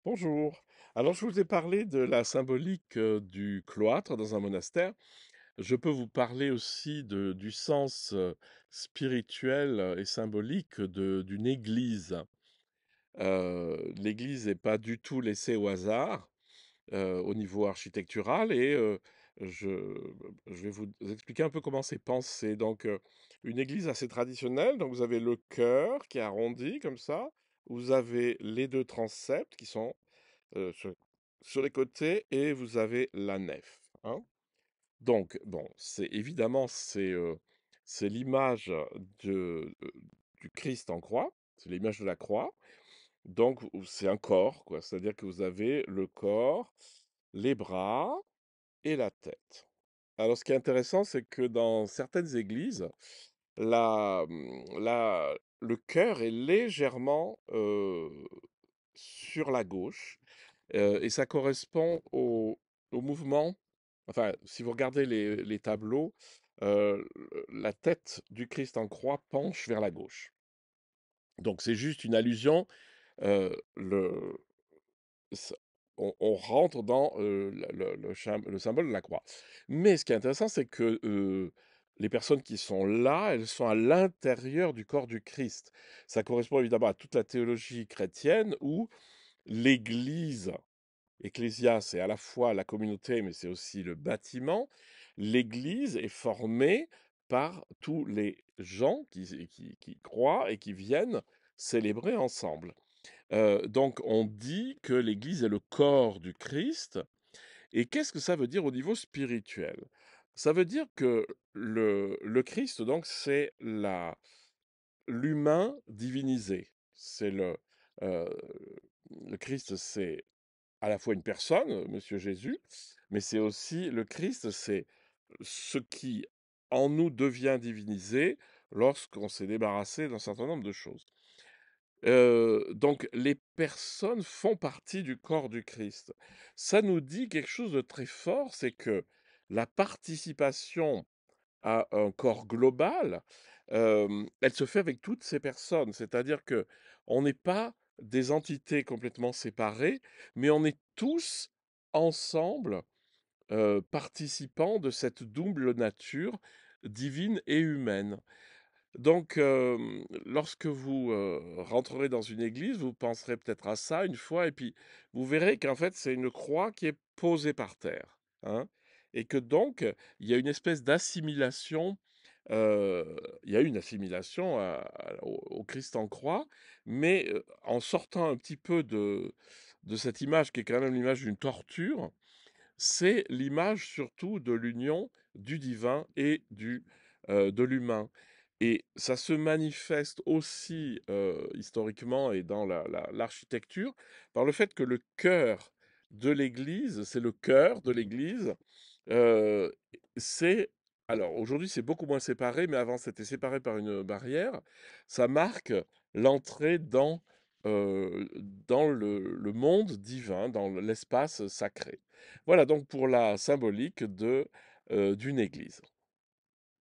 Bonjour. Alors, je vous ai parlé de la symbolique du cloître dans un monastère. Je peux vous parler aussi du sens spirituel et symbolique d'une église. L'église n'est pas du tout laissée au hasard au niveau architectural et je, je vais vous expliquer un peu comment c'est pensé. Donc, une église assez traditionnelle. Donc, vous avez le chœur qui est arrondi comme ça. Vous avez les deux transepts qui sont euh, sur, sur les côtés et vous avez la nef, hein. Donc, bon, c'est l'image du Christ en croix, c'est l'image de la croix. Donc, c'est un corps, quoi. C'est-à-dire que vous avez le corps, les bras et la tête. Alors, ce qui est intéressant, c'est que dans certaines églises, le cœur est légèrement sur la gauche. Et ça correspond au mouvement. Enfin, si vous regardez les tableaux, la tête du Christ en croix penche vers la gauche. Donc c'est juste une allusion. Le s on rentre dans, le symbole de la croix. Mais ce qui est intéressant, c'est que, les personnes qui sont là, elles sont à l'intérieur du corps du Christ. Ça correspond évidemment à toute la théologie chrétienne où l'Église. Ecclésia, c'est à la fois la communauté, mais c'est aussi le bâtiment. L'Église est formée par tous les gens qui croient et qui viennent célébrer ensemble. Donc on dit que l'Église est le corps du Christ. Et qu'est-ce que ça veut dire au niveau spirituel? Ça veut dire que le Christ, donc, c'est l'humain divinisé. Euh, le Christ, c'est à la fois une personne, Monsieur Jésus, mais c'est aussi le Christ, c'est ce qui en nous devient divinisé lorsqu'on s'est débarrassé d'un certain nombre de choses. Donc les personnes font partie du corps du Christ. Ça nous dit quelque chose de très fort, c'est que la participation à un corps global, elle se fait avec toutes ces personnes. C'est-à-dire que on n'est pas des entités complètement séparées, mais on est tous ensemble, participants de cette double nature divine et humaine. Donc, lorsque vous, rentrerez dans une église, vous penserez peut-être à ça une fois et puis vous verrez qu'en fait, c'est une croix qui est posée par terre, hein, et que donc, il y a une espèce d'assimilation, il y a une assimilation au Christ en croix, mais, en sortant un petit peu de cette image qui est quand même l'image d'une torture, c'est l'image surtout de l'union du divin et de l'humain. Et ça se manifeste aussi historiquement et dans l'architecture par le fait que le cœur de l'Église, c'est le cœur de l'Église, euh, c'est... Alors aujourd'hui c'est beaucoup moins séparé, mais avant c'était séparé par une barrière. Ça marque l'entrée dans le monde divin, dans l'espace sacré. Voilà donc pour la symbolique d'une église.